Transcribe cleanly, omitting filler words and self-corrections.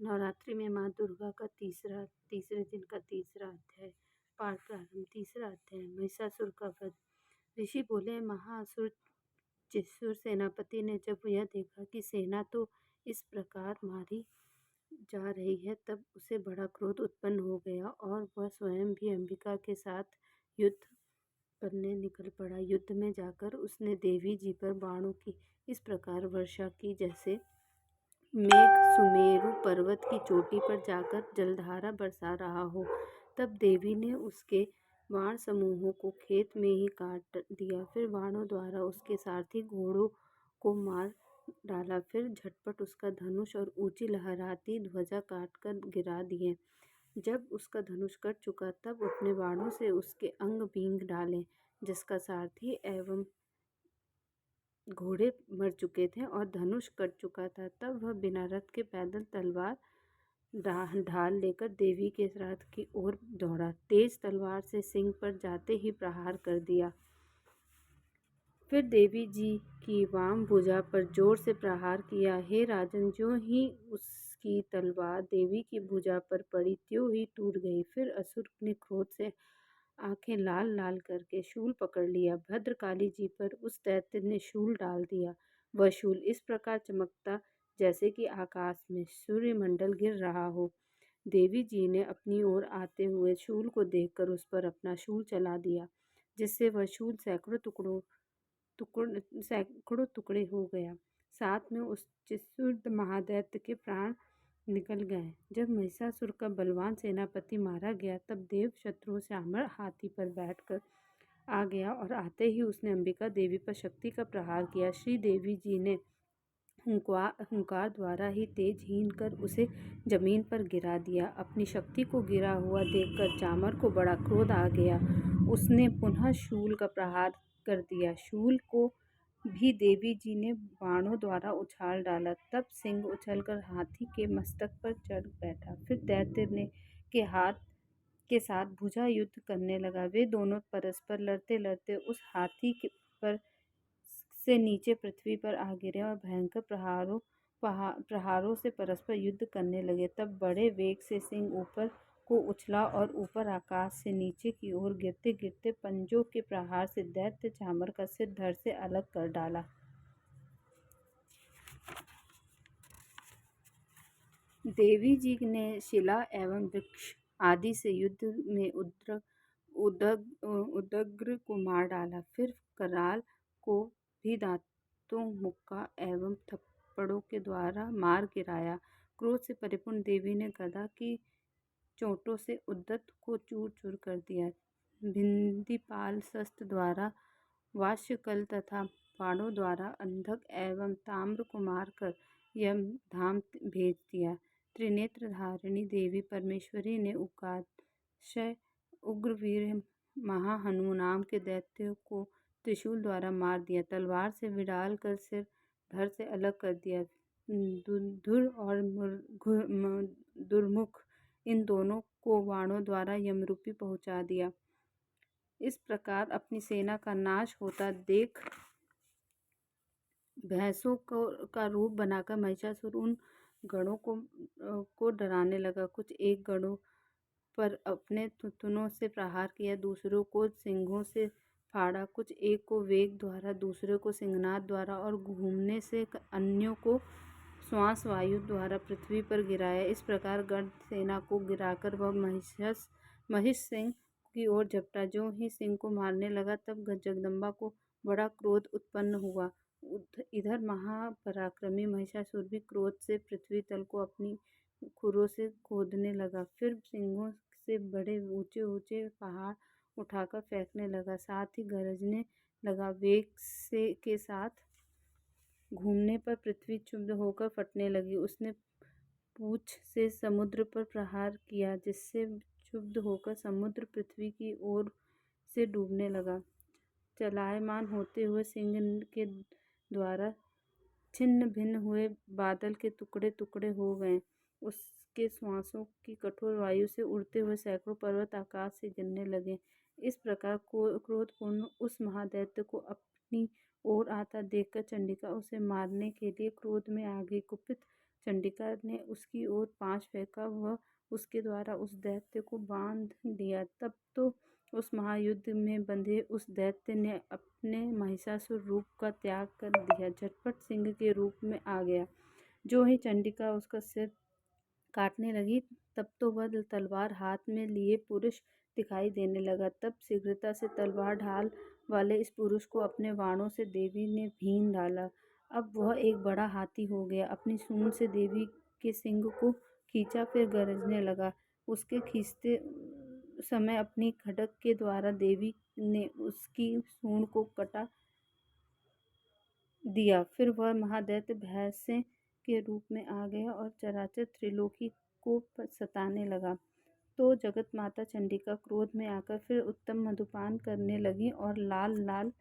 नवरात्रि में माँ दुर्गा का तीसरे दिन का तीसरा अध्याय पाठ प्रारंभ। तीसरा अध्याय महिषासुर का वध। ऋषि बोले, महाअसुर जिसुर सेनापति ने जब यह देखा कि सेना तो इस प्रकार मारी जा रही है, तब उसे बड़ा क्रोध उत्पन्न हो गया और वह स्वयं भी अंबिका के साथ युद्ध करने निकल पड़ा। युद्ध में जाकर उसने देवी जी पर बाणों की इस प्रकार वर्षा की जैसे मेघ सुमेरु पर्वत की चोटी पर जाकर जलधारा बरसा रहा हो। तब देवी ने उसके बाण समूहों को खेत में ही काट दिया। फिर बाणों द्वारा उसके सारथी घोड़ों को मार डाला। फिर झटपट उसका धनुष और ऊंची लहराती ध्वजा काटकर गिरा दिए। जब उसका धनुष कट चुका, तब अपने बाणों से उसके अंग बींग डाले। जिसका सारथी एवं घोड़े मर चुके थे और धनुष कट चुका था, तब वह बिना रथ के पैदल तलवार ढाल लेकर देवी के रथ की ओर दौड़ा। तेज तलवार से सिंह पर जाते ही प्रहार कर दिया। फिर देवी जी की वाम भुजा पर जोर से प्रहार किया। हे राजन, ज्यों ही उसकी तलवार देवी की भुजा पर पड़ी, त्यों ही टूट गई। फिर असुर ने क्रोध से आंखें लाल लाल करके शूल पकड़ लिया। भद्रकाली जी पर उस दैत्य ने शूल डाल दिया। वह शूल इस प्रकार चमकता जैसे कि आकाश में सूर्यमंडल गिर रहा हो। देवी जी ने अपनी ओर आते हुए शूल को देखकर उस पर अपना शूल चला दिया, जिससे वह शूल सैकड़ों टुकड़े हो गया। साथ में उस चित्सुर महादैत्य के प्राण निकल गए। जब महिषासुर का बलवान सेनापति मारा गया, तब देव शत्रु श्यामल हाथी पर बैठकर आ गया और आते ही उसने अंबिका देवी पर शक्ति का प्रहार किया। श्री देवी जी ने हुंकार द्वारा ही तेज हीन कर उसे जमीन पर गिरा दिया। अपनी शक्ति को गिरा हुआ देखकर चामर को बड़ा क्रोध आ गया। उसने पुनः शूल का प्रहार कर दिया। शूल को भी देवी जी ने बाणों द्वारा उछाल डाला। तब सिंह उछलकर हाथी के मस्तक पर चढ़ बैठा। फिर दैत्य ने के साथ भुजा युद्ध करने लगा। वे दोनों परस्पर लड़ते लड़ते उस हाथी पर से नीचे पृथ्वी पर आ गिरे और भयंकर प्रहारों से परस्पर युद्ध करने लगे। तब बड़े वेग से सिंह ऊपर को उछला और ऊपर आकाश से नीचे की ओर गिरते गिरते पंजों के प्रहार से दैत्य चामर का सिर धड़ से अलग कर डाला। देवी जी ने शिला एवं वृक्ष आदि से युद्ध में उदग्र को मार डाला। फिर कराल को भी दांतों, मुक्का एवं थप्पड़ों के द्वारा मार गिराया। क्रोध से परिपूर्ण देवी ने गदा की चोटों से उद्धत को चूर चूर कर दिया। भिंदीपाल शस्त्र द्वारा वाष्यकल तथा बाणों द्वारा अंधक एवं ताम्र को मारकर यमधाम भेज दिया। त्रिनेत्र धारिणी देवी परमेश्वरी ने उकाशय उग्रवीर महाहनु नाम के दैत्य को त्रिशूल द्वारा मार दिया। तलवार से विडाल कर सिर धड़ से अलग कर दिया। धुर और दुर्मुख इन दोनों को बाणों द्वारा यमरूपी पहुंचा दिया। इस प्रकार अपनी सेना का नाश होता देख भैंसों का रूप बनाकर महिषासुर उन गणों को डराने लगा। कुछ एक गणों पर अपने थुथुनों से प्रहार किया, दूसरों को सिंगों से फाड़ा, कुछ एक को वेग द्वारा, दूसरे को सिंहनाद द्वारा और घूमने से अन्यों को श्वास वायु द्वारा पृथ्वी पर गिराया। इस प्रकार गण सेना को गिराकर वह महिष सिंह की ओर झपटा। जो ही सिंह को मारने लगा, तब जगदम्बा को बड़ा क्रोध उत्पन्न हुआ। इधर महापराक्रमी महिषासुर भी क्रोध से पृथ्वी तल को अपनी खुरों से खोदने लगा। फिर सिंहों से बड़े ऊंचे ऊंचे पहाड़ उठाकर फेंकने लगा। साथ ही गरजने लगा। वेग के साथ घूमने पर पृथ्वी क्षुब्ध होकर फटने लगी। उसने पूंछ से समुद्र पर प्रहार किया, जिससे क्षुब्ध होकर समुद्र पृथ्वी की ओर से डूबने लगा। चलायमान होते हुए सिंह के द्वारा छिन्न भिन्न हुए बादल के टुकड़े टुकड़े हो गए। उसके श्वासों की कठोर वायु से उड़ते हुए सैकड़ों पर्वत आकाश से गिरने लगे। इस प्रकार क्रोधपूर्ण उस महादैत्य को अपनी ओर आता देखकर चंडिका उसे मारने के लिए क्रोध में आ गई। कुपित चंडिका ने उसकी ओर पांच फेंका। वह उसके द्वारा उस दैत्य को बांध दिया। तब तो उस महायुद्ध में बंधे उस दैत्य ने अपने महिषासुर रूप का त्याग कर दिया, झटपट सिंह के रूप में आ गया। जो ही चंडिका उसका सिर काटने लगी, तब तो वह तलवार हाथ में लिए पुरुष दिखाई देने लगा। तब शीघ्रता से तलवार ढाल वाले इस पुरुष को अपने बाणों से देवी ने भीन डाला। अब वह एक बड़ा हाथी हो गया। अपनी सूंड से देवी के सिंग को खींचा, फिर गरजने लगा। उसके खींचते समय अपनी खड्ग के द्वारा देवी ने उसकी सूंड को कटा दिया। फिर वह महादैत्य भैंसे के रूप में आ गया और चराचर त्रिलोकी को सताने लगा। तो जगत माता चंडिका क्रोध में आकर फिर उत्तम मधुपान करने लगी और लाल लाल